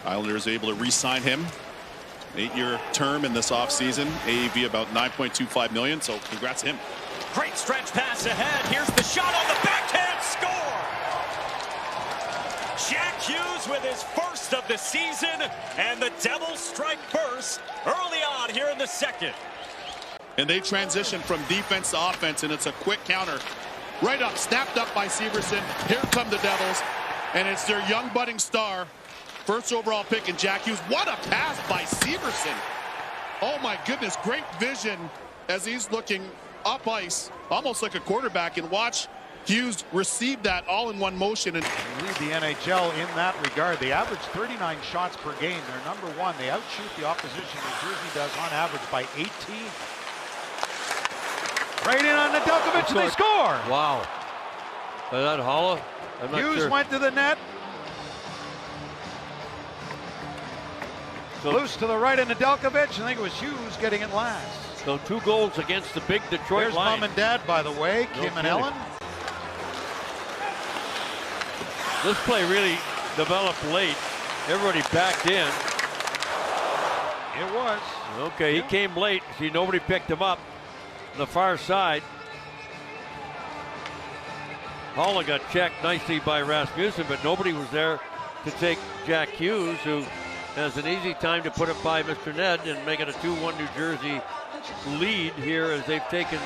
Islanders able to re-sign him. 8-year term in this offseason. AAV about $9.25 million, so congrats to him. Great stretch pass ahead. Here's the shot on the backhand. Score! Jack Hughes with his first of the season, and the Devils strike first early on here in the second. And they transition from defense to offense, and it's a quick counter. Right up, snapped up by Severson. Here come the Devils, and it's their young budding star, first overall pick in Jack Hughes. What a pass by Severson. Oh my goodness, great vision as he's looking up ice, almost like a quarterback, and watch Hughes receive that all in one motion. And lead the NHL in that regard. They average 39 shots per game. They're number one. They outshoot the opposition. New Jersey does on average by 18. Right in on Nedeljkovic, and they score. Wow. Is that Holla? Hughes went to the net. So, loose to the right of Nedeljkovic. I think it was Hughes getting it last. So 2 goals against the big Detroit There's line. Mom and Dad, by the way, No Kim and kidding. Ellen. This play really developed late. Everybody backed in. It was. Okay, he came late. See, nobody picked him up. On the far side. Holla got checked nicely by Rasmussen, but nobody was there to take Jack Hughes, who has an easy time to put it by Mr. Ned and make it a 2-1 New Jersey lead here as they've taken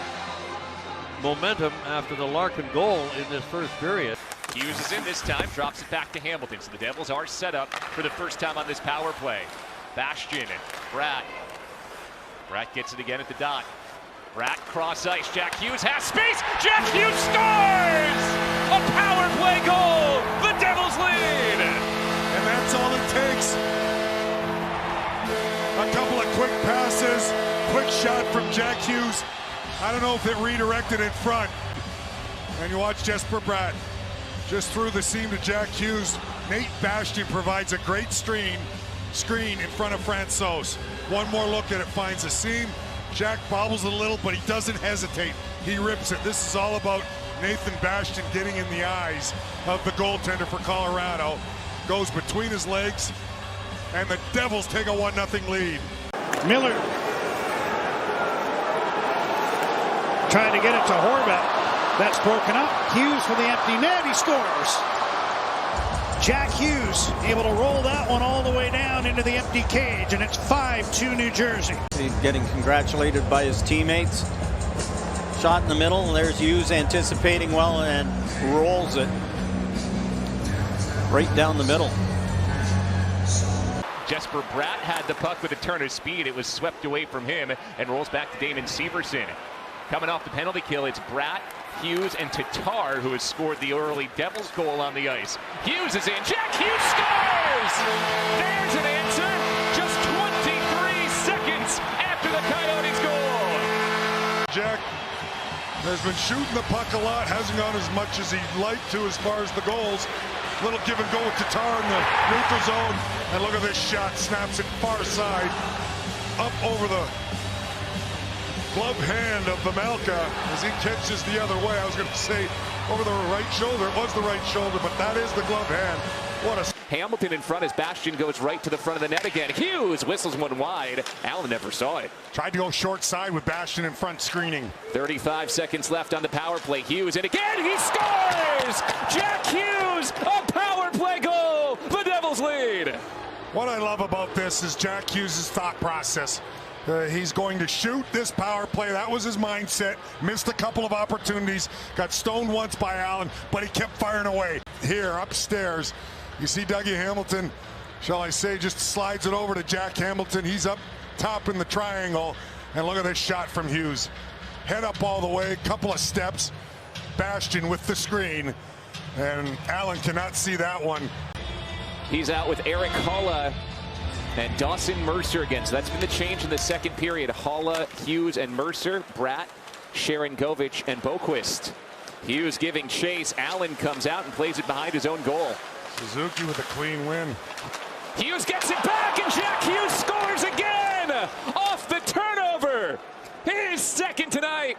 momentum after the Larkin goal in this first period. Hughes is in this time, drops it back to Hamilton. So the Devils are set up for the first time on this power play. Bastian and Bratt. Bratt gets it again at the dot. Bratt cross ice. Jack Hughes has space. Jack Hughes scores! A power play goal. The Devils lead. And that's all it takes. A couple of quick passes, quick shot from Jack Hughes. I don't know if it redirected in front. And you watch Jesper Bratt just threw the seam to Jack Hughes. Nate Bastian provides a great screen in front of Francouz. One more look at it, finds a seam. Jack bobbles it a little, but he doesn't hesitate. He rips it. This is all about Nathan Bastian getting in the eyes of the goaltender for Colorado. Goes between his legs, and the Devils take a 1-0 lead. Miller trying to get it to Horvat. That's broken up. Hughes for the empty net. He scores. Jack Hughes able to roll that one all the way down into the empty cage, and it's 5-2 New Jersey. He's getting congratulated by his teammates. Shot in the middle, and there's Hughes anticipating well and rolls it right down the middle. Jesper Bratt had the puck with a turn of speed. It was swept away from him and rolls back to Damon Severson. Coming off the penalty kill, it's Bratt, Hughes, and Tatar who has scored the early Devils goal on the ice. Hughes is in. Jack Hughes scores! There's an answer just 23 seconds after the Coyotes goal. Jack has been shooting the puck a lot, hasn't gone as much as he'd like to as far as the goals. Little give and go with Tatar in the neutral zone. And look at this shot, snaps it far side, up over the glove hand of Vejmelka as he catches the other way. I was going to say over the right shoulder. It was the right shoulder, but that is the glove hand. What a... Hamilton in front as Bastian goes right to the front of the net again. Hughes whistles one wide. Allen never saw it. Tried to go short side with Bastian in front screening. 35 seconds left on the power play. Hughes, and again he scores! Jack Hughes, a power play goal! The Devils lead! What I love about this is Jack Hughes' thought process. He's going to shoot this power play. That was his mindset. Missed a couple of opportunities. Got stoned once by Allen, but he kept firing away. Here, upstairs, you see Dougie Hamilton, shall I say, just slides it over to Jack Hamilton. He's up top in the triangle, and look at this shot from Hughes. Head up all the way, couple of steps. Bastian with the screen, and Allen cannot see that one. He's out with Eric Holla and Dawson Mercer again. So that's been the change in the second period. Holla, Hughes, and Mercer. Bratt, Sharangovich, and Boquist. Hughes giving chase. Allen comes out and plays it behind his own goal. Suzuki with a clean win. Hughes gets it back, and Jack Hughes scores again off the turnover. His second tonight.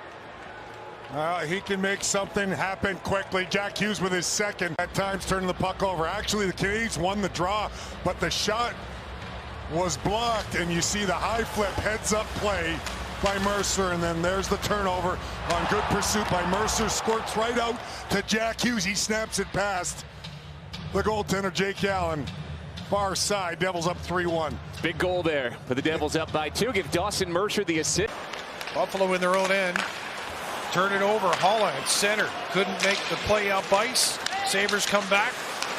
He can make something happen quickly. Jack Hughes with his second. At times turning the puck over. Actually, the Canadiens won the draw, but the shot was blocked, and you see the high flip heads-up play by Mercer, and then there's the turnover on good pursuit by Mercer. Squirts right out to Jack Hughes. He snaps it past the goaltender, Jake Allen. Far side, Devils up 3-1. Big goal there for the Devils, up by 2. Give Dawson Mercer the assist. Buffalo in their own end. Turn it over. Holla at center. Couldn't make the play up ice. Sabres come back.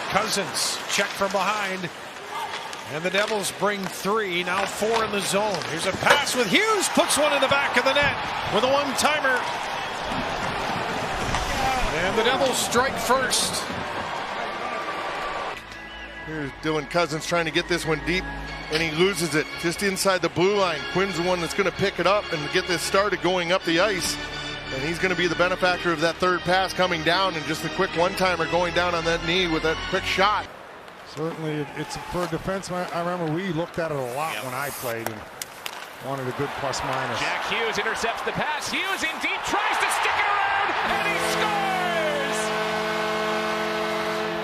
Cousins check from behind. And the Devils bring 3. Now 4 in the zone. Here's a pass with Hughes. Puts one in the back of the net with a one-timer. And the Devils strike first. Here's Dylan Cousins trying to get this one deep, and he loses it just inside the blue line. Quinn's the one that's going to pick it up and get this started going up the ice. And he's going to be the benefactor of that third pass coming down, and just a quick one-timer going down on that knee with that quick shot. Certainly, it's for a defenseman. I remember we looked at it a lot when I played and wanted a good plus-minus. Jack Hughes intercepts the pass. Hughes in deep, tries to stick it around, and he scores!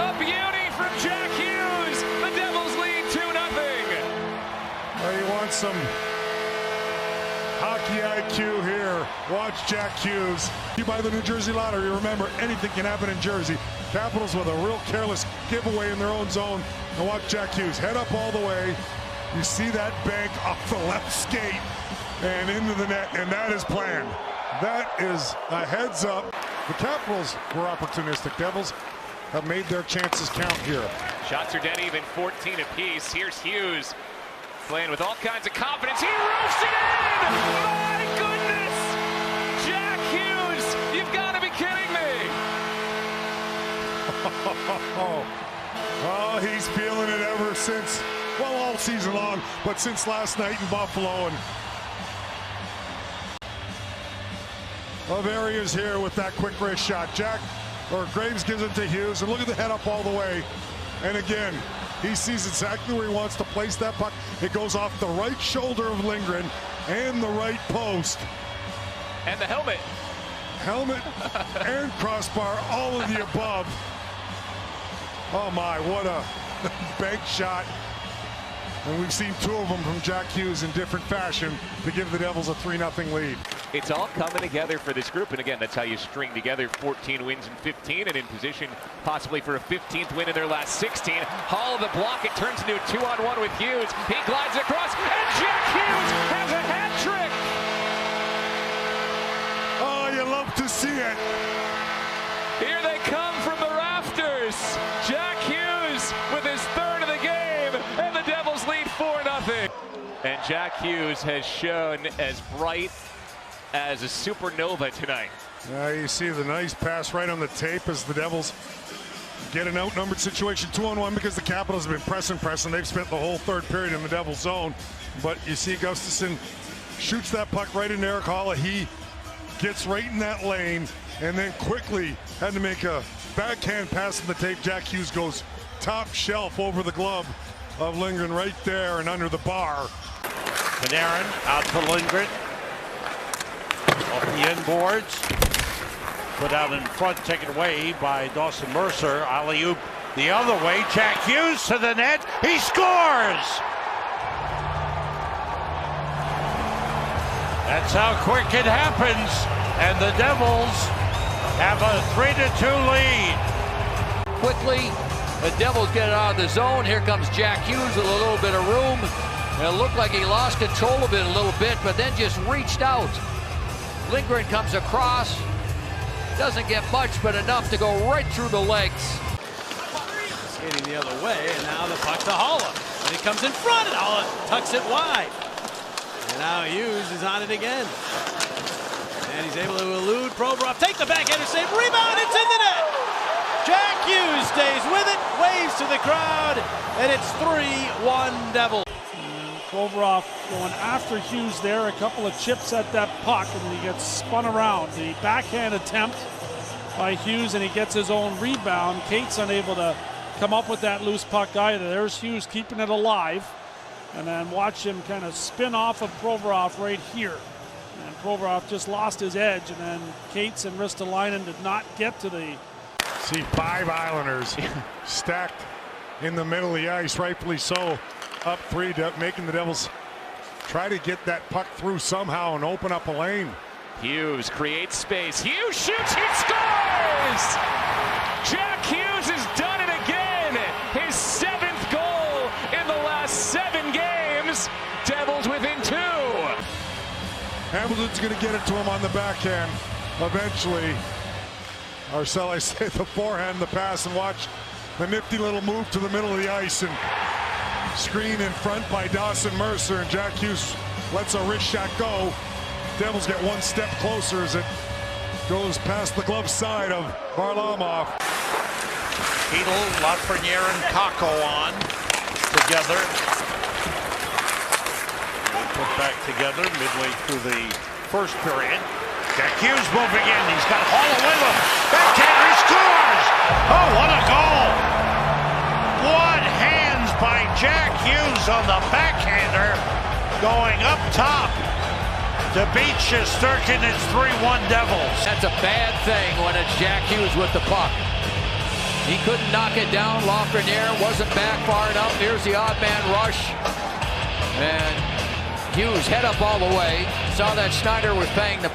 A beauty from Jack Hughes. The Devils lead 2-0. Well, you want some hockey IQ here. Watch Jack Hughes. You buy the New Jersey Lottery, remember, anything can happen in Jersey. Capitals with a real careless giveaway in their own zone. And watch Jack Hughes head up all the way. You see that bank off the left skate and into the net, and that is planned. That is a heads up. The Capitals were opportunistic. Devils have made their chances count here. Shots are dead even, 14 apiece. Here's Hughes playing with all kinds of confidence. He roofs it in! My goodness! Jack Hughes, you've got to be kidding me! Oh, he's feeling it ever since, well, all season long, but since last night in Buffalo. And of areas here with that quick wrist shot. Graves gives it to Hughes, and look at the head up all the way. And again, he sees exactly where he wants to place that puck. It goes off the right shoulder of Lindgren and the right post. And the helmet. Helmet and crossbar, all of the above. Oh my, what a bank shot. And we've seen 2 of them from Jack Hughes in different fashion to give the Devils a 3-0 lead. It's all coming together for this group, and again, that's how you string together 14 wins in 15 and in position possibly for a 15th win in their last 16. Hall of the block, it turns into a 2-on-1 with Hughes. He glides across, and Jack Hughes has a hat trick! Oh, you love to see it. Here they come from the rafters. Jack Hughes with his 3rd of the game, and the Devils lead 4-0. And Jack Hughes has shown as bright as a supernova tonight. You see the nice pass right on the tape as the Devils get an outnumbered situation 2-on-1 because the Capitals have been pressing. They've spent the whole third period in the Devils zone. But you see Gustafsson shoots that puck right into Erik Haula. He gets right in that lane and then quickly had to make a backhand pass in the tape. Jack Hughes goes top shelf over the glove of Lindgren right there and under the bar. Panarin out to Lindgren. Off the inboards. Put out in front, taken away by Dawson Mercer. Alley-oop the other way. Jack Hughes to the net. He scores! That's how quick it happens. And the Devils have a 3-2 lead. Quickly, the Devils get it out of the zone. Here comes Jack Hughes with a little bit of room. It looked like he lost control of it a little bit, but then just reached out. Lindgren comes across. Doesn't get much, but enough to go right through the legs. Skating the other way, and now the puck to Haula. And he comes in front, and Haula tucks it wide. And now Hughes is on it again. And he's able to elude Provorov. Take the backhander save, rebound, it's in the net! Jack Hughes stays with it, waves to the crowd, and it's 3-1 Devils. Provorov going after Hughes there, a couple of chips at that puck, and he gets spun around. The backhand attempt by Hughes, and he gets his own rebound. Cates unable to come up with that loose puck either. There's Hughes keeping it alive, and then watch him kind of spin off of Provorov right here. And Provorov just lost his edge, and then Cates and Ristolainen did not get to the. See 5 Islanders stacked in the middle of the ice, rightfully so, up 3, making the Devils try to get that puck through somehow and open up a lane. Hughes creates space. Hughes shoots, he scores! Jack Hughes has done it again. His 7th goal in the last 7 games. Devils within 2. Hamilton's going to get it to him on the backhand eventually. Or shall I say the forehand, the pass, and watch the nifty little move to the middle of the ice and screen in front by Dawson Mercer, and Jack Hughes lets a wrist shot go. Devils get one step closer as it goes past the glove side of Varlamov. Heedle, Lafreniere, and Kako on together. They put back together midway through the first period. Jack Hughes moving in. He's got Holla with him. Backhander, he scores! Oh, what a goal! What hands by Jack Hughes on the backhander, going up top to beat Shesterkin. It's 3-1 Devils. That's a bad thing when it's Jack Hughes with the puck. He couldn't knock it down. Lafreniere wasn't back far enough. Here's the odd man rush. And Hughes head up all the way. Saw that Schneider was playing the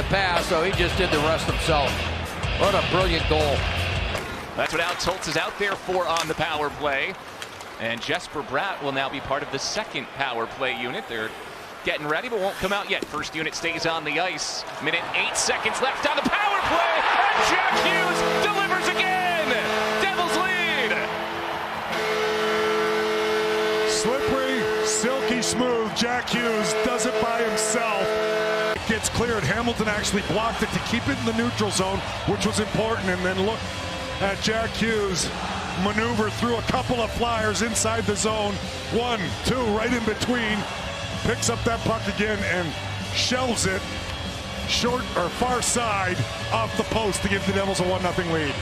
pass, so he just did the rest himself. What a brilliant goal. That's what Alex Holtz is out there for on the power play. And Jesper Bratt will now be part of the 2nd power play unit. They're getting ready, but won't come out yet. First unit stays on the ice. Minute 8 seconds left on the power play. And Jack Hughes delivers again. Devils lead. Slippery, silky smooth. Jack Hughes does it by himself. It gets cleared. Hamilton actually blocked it to keep it in the neutral zone, which was important. And then look at Jack Hughes maneuver through a couple of flyers inside the zone. 1, 2, right in between. Picks up that puck again and shelves it short or far side off the post to give the Devils a 1-0 lead.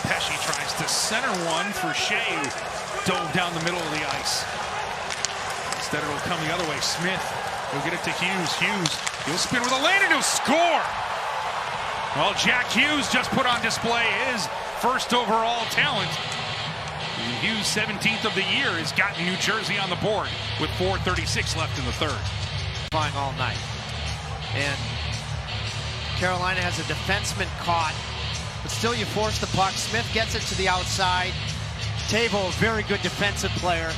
Pesce tries to center one for Shea, who dove down the middle of the ice. Instead it'll come the other way. Smith will get it to Hughes. Hughes, he'll spin with a lane and he'll score. Well, Jack Hughes just put on display his first overall talent. Hughes, 17th of the year, has gotten New Jersey on the board with 4:36 left in the 3rd. Flying all night. And Carolina has a defenseman caught, but still you force the puck. Smith gets it to the outside. Tavo, a very good defensive player,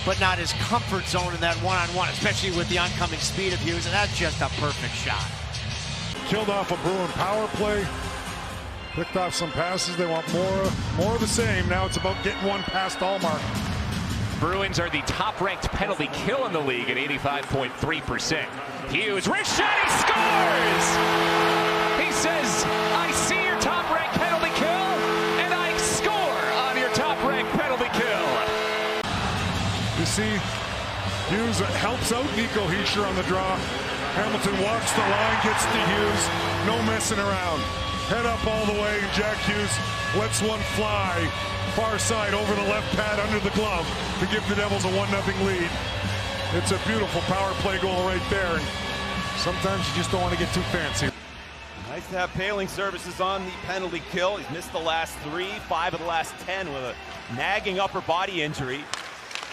but not his comfort zone in that one-on-one, especially with the oncoming speed of Hughes, and that's just a perfect shot. Killed off a Bruin power play. Picked off some passes. They want more of the same. Now it's about getting one past Allmark. Bruins are the top-ranked penalty kill in the league at 85.3%. Hughes, wrist shot, he scores! He says, I see your top-ranked penalty kill, and I score on your top-ranked penalty kill. You see, Hughes helps out Nico Hischier on the draw. Hamilton walks the line, gets to Hughes, no messing around. Head up all the way, and Jack Hughes lets one fly far side over the left pad under the glove to give the Devils a 1-0 lead. It's a beautiful power play goal right there. And sometimes you just don't want to get too fancy. Nice to have Paling services on the penalty kill. He's missed the last 3, 5 of the last 10 with a nagging upper body injury.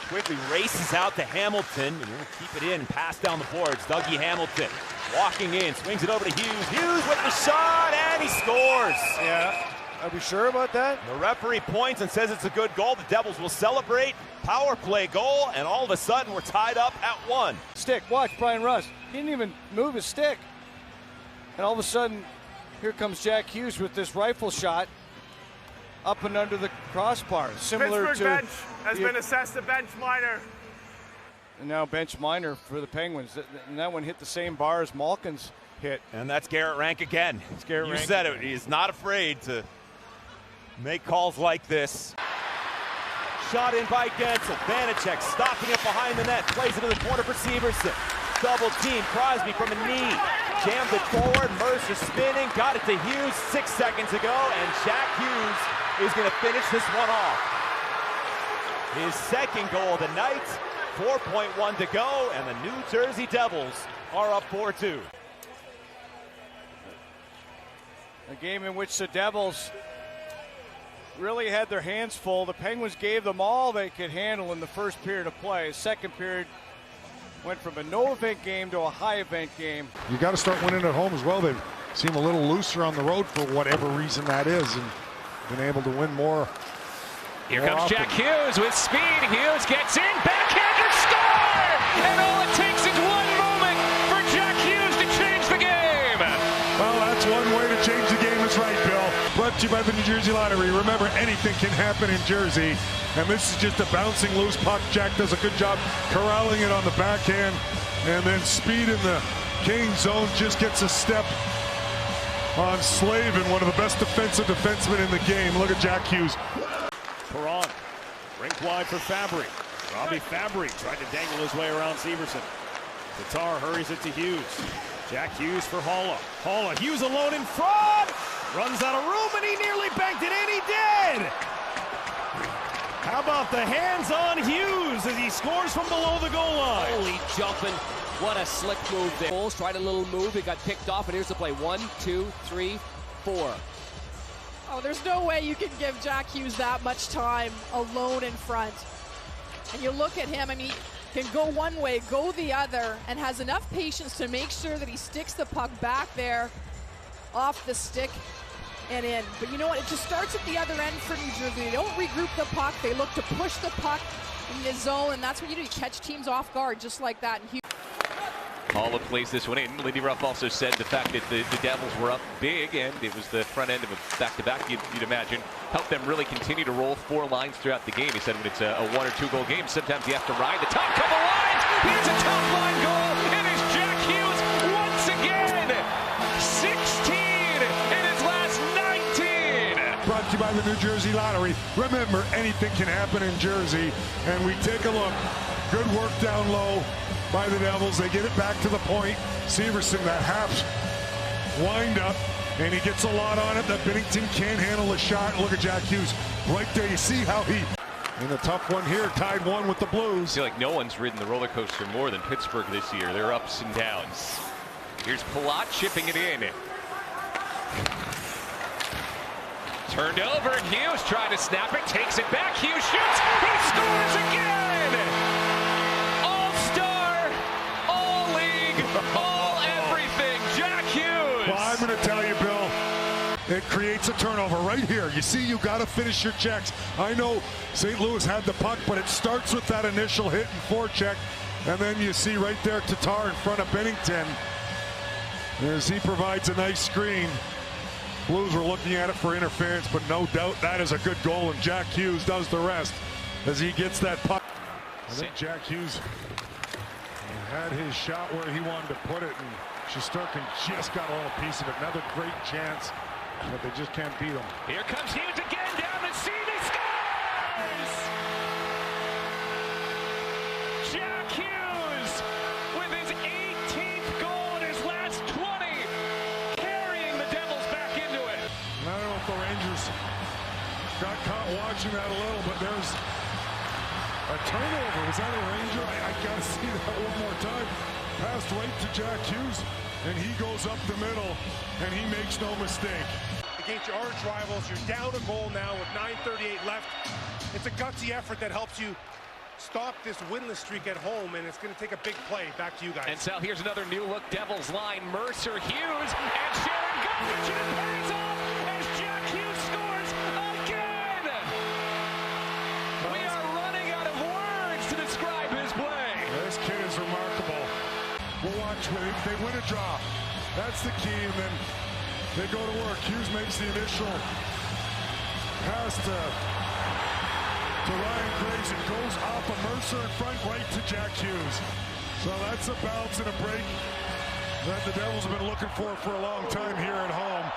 Quickly races out to Hamilton, and he'll keep it in and pass down the boards. Dougie Hamilton walking in, swings it over to Hughes. Hughes with the shot, and he scores. Yeah, are we sure about that? The referee points and says it's a good goal. The Devils will celebrate. Power play goal, and all of a sudden we're tied up at 1. Stick, watch Brian Russ. He didn't even move his stick. And all of a sudden, here comes Jack Hughes with this rifle shot up and under the crossbar. Similar Pittsburgh bench has been assessed a bench minor. And now bench minor for the Penguins. And that one hit the same bar as Malkin's hit. And that's Garrett Rank again. It's Garrett Rank. You said it. He's not afraid to make calls like this. Shot in by Gensel. Vanacek stopping it behind the net. Plays it in the corner for Severson. Double team. Crosby from a knee. Jammed it forward. Mercer spinning. Got it to Hughes 6 seconds ago. And Jack Hughes is going to finish this one off. His second goal of the night. 4.1 to go, and the New Jersey Devils are up 4-2. A game in which the Devils really had their hands full. The Penguins gave them all they could handle in the first period of play. Second period went from a no-event game to a high-event game. You got to start winning at home as well. They seem a little looser on the road for whatever reason that is, and been able to win more. Here comes Jack Hughes with speed. Hughes gets in, backhander, score! And all it takes is one moment for Jack Hughes to change the game. Well, that's one way to change the game is right, Bill. Brought to you by the New Jersey Lottery. Remember, anything can happen in Jersey. And this is just a bouncing loose puck. Jack does a good job corralling it on the backhand. And then speed in the Kane zone just gets a step on Slavin, one of the best defensive defensemen in the game. Look at Jack Hughes. Perron, rink wide for Fabry. Robbie Fabry tried to dangle his way around Severson. Tatar hurries it to Hughes. Jack Hughes for Haula. Haula, Hughes alone in front! Runs out of room and he nearly banked it in, he did! How about the hands on Hughes as he scores from below the goal line? Holy jumping. What a slick move there. Bulls tried a little move. It got picked off, and here's the play. 1, 2, 3, 4. Oh, there's no way you can give Jack Hughes that much time alone in front. And you look at him, I mean, he can go one way, go the other, and has enough patience to make sure that he sticks the puck back there off the stick and in. But you know what? It just starts at the other end for New Jersey. They don't regroup the puck. They look to push the puck in the zone, and that's what you do. You catch teams off guard just like that. And Haula plays this one in. Lindy Ruff also said the fact that the Devils were up big, and it was the front end of a back-to-back, you'd imagine, helped them really continue to roll 4 lines throughout the game. He said when it's a 1 or 2 goal game, sometimes you have to ride the top couple lines. Here's a top line goal. It is Jack Hughes once again. 16 in his last 19. Brought to you by the New Jersey Lottery. Remember, anything can happen in Jersey. And we take a look. Good work down low by the Devils. They get it back to the point. Severson, that half wind up, and he gets a lot on it. That Binnington can't handle the shot. Look at Jack Hughes right there. You see how he, in a tough one here, tied 1 with the Blues. I feel like no one's ridden the roller coaster more than Pittsburgh this year. They're ups and downs. Here's Palat chipping it in. Turned over, Hughes trying to snap it, takes it back. Hughes shoots, he scores again! All everything, Jack Hughes. Well, I'm going to tell you, Bill, it creates a turnover right here. You see, you got to finish your checks. I know St. Louis had the puck, but it starts with that initial hit and forecheck, and then you see right there Tatar in front of Binnington as he provides a nice screen. Blues were looking at it for interference, but no doubt that is a good goal, and Jack Hughes does the rest as he gets that puck. I think Jack Hughes had his shot where he wanted to put it, and Shesterkin just got a little piece of it. Another great chance, but they just can't beat him. Here comes Hughes again, down the seam, he scores! Jack Hughes with his 18th goal in his last 20, carrying the Devils back into it. And I don't know if the Rangers got caught watching that a little, but there's a turnover. Was that a Ranger? I got to see that one more time. Passed right to Jack Hughes, and he goes up the middle, and he makes no mistake. Against your arch rivals, you're down a goal now with 9:38 left. It's a gutsy effort that helps you stop this winless streak at home, and it's going to take a big play. Back to you guys. And so here's another new look Devils line. Mercer, Hughes, and Sharon Govich, and it pays off as Jack Hughes scores again. We are running out of words to describe his play. This kid is remarkable. We'll watch if they win a draw. That's the key, and then they go to work. Hughes makes the initial pass to Ryan Graves. It goes off of Mercer in front right to Jack Hughes. So that's a bounce and a break that the Devils have been looking for a long time here at home.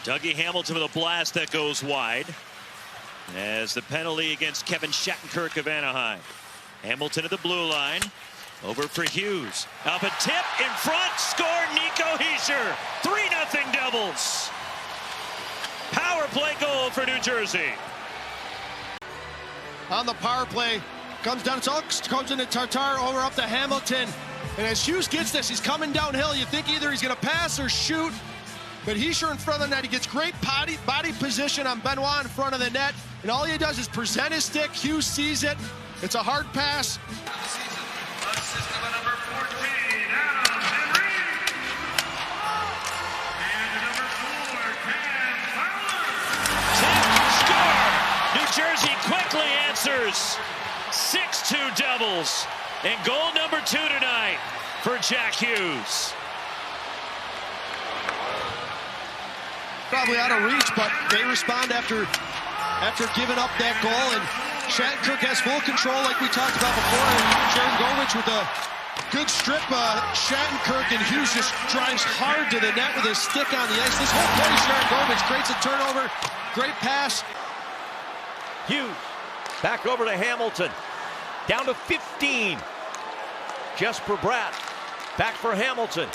Dougie Hamilton with a blast that goes wide as the penalty against Kevin Shattenkirk of Anaheim. Hamilton at the blue line. Over for Hughes. Up a tip in front. Score Nico Hischier. 3-0 Devils. Power play goal for New Jersey. On the power play, Comes down, comes into Tatar, over up to Hamilton. And as Hughes gets this, he's coming downhill. You think either he's going to pass or shoot, but he's sure in front of the net. He gets great body position on Benoit in front of the net, and all he does is present his stick. Hughes sees it. It's a hard pass. New Jersey quickly answers. 6-2 Devils. And goal number 2 tonight for Jack Hughes. Probably out of reach, but they respond after giving up that goal. And Shattenkirk has full control like we talked about before. And Jaron Govich with a good strip. Shattenkirk, and Hughes just drives hard to the net with his stick on the ice. This whole play, Jaron Govich creates a turnover. Great pass. Hughes back over to Hamilton. Down to 15. Jesper Bratt back for Hamilton.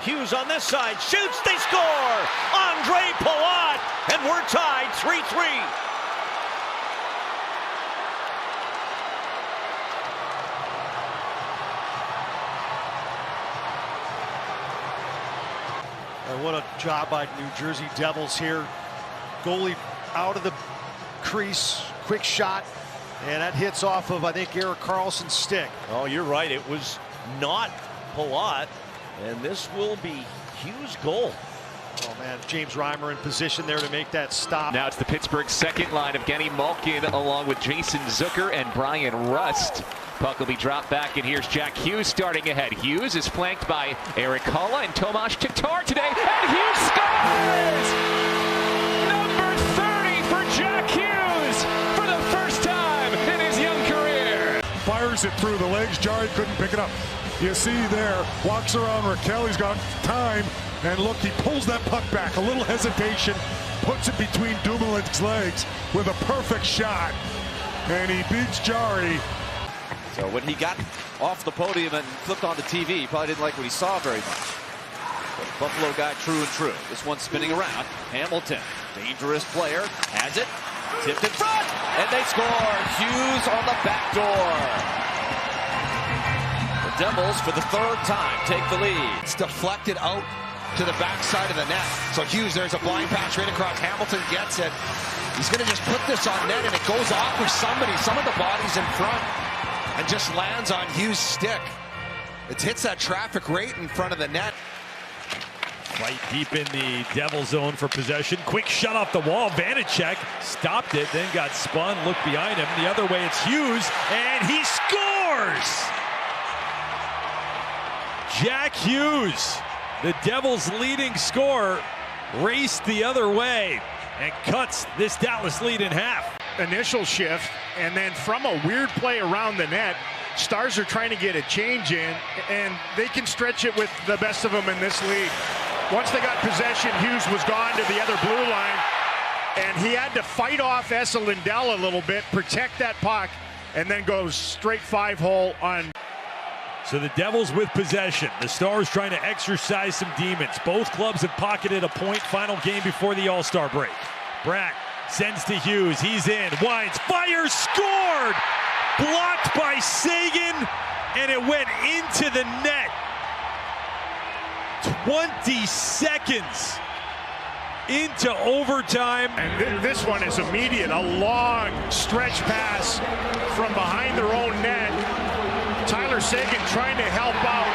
Hughes on this side, shoots, they score! Andre Palat, and we're tied 3-3. What a job by New Jersey Devils here. Goalie out of the crease, quick shot, and that hits off of, I think, Erik Karlsson's stick. Oh, you're right. It was not Palat, and this will be Hughes' goal. Oh, man, James Reimer in position there to make that stop. Now it's the Pittsburgh second line of Genny Malkin along with Jason Zucker and Brian Rust. Puck will be dropped back, and here's Jack Hughes starting ahead. Hughes is flanked by Erik Haula and Tomas Tatar today, and Hughes scores! Number 30 for Jack Hughes for the first time in his young career. Fires it through the legs. Jarry couldn't pick it up. You see there, walks around Raquel. He's got time, and look, he pulls that puck back. A little hesitation, puts it between Dumoulin's legs with a perfect shot, and he beats Jarry. So when he got off the podium and flipped on the TV, he probably didn't like what he saw very much. But Buffalo guy, true and true. This one's spinning around. Hamilton, dangerous player, has it, tipped in front, and they score. Hughes on the back door. The Devils, for the third time, take the lead. It's deflected out to the backside of the net. So Hughes, there's a blind pass right across. Hamilton gets it. He's going to just put this on net, and it goes off with somebody. Some of the bodies in front, and just lands on Hughes' stick. It hits that traffic right in front of the net. Right deep in the Devil zone for possession. Quick shot off the wall. Vanacek stopped it, then got spun, looked behind him. The other way, it's Hughes, and he scores! Jack Hughes, the Devils' leading scorer, raced the other way and cuts this Dallas lead in half. Initial shift, and then from a weird play around the net, Stars are trying to get a change in, and they can stretch it with the best of them in this league. Once they got possession, Hughes was gone to the other blue line, and he had to fight off Esa Lindell a little bit, protect that puck, and then go straight 5-hole on. So the Devils with possession. The Stars trying to exercise some demons. Both clubs have pocketed a point. Final game before the All-Star break. Bratt sends to Hughes. He's in. Winds. Fires. Scored! Blocked by Sagan, and it went into the net. 20 seconds into overtime. And this one is immediate. A long stretch pass from behind their own net. Tyler Sagan trying to help out.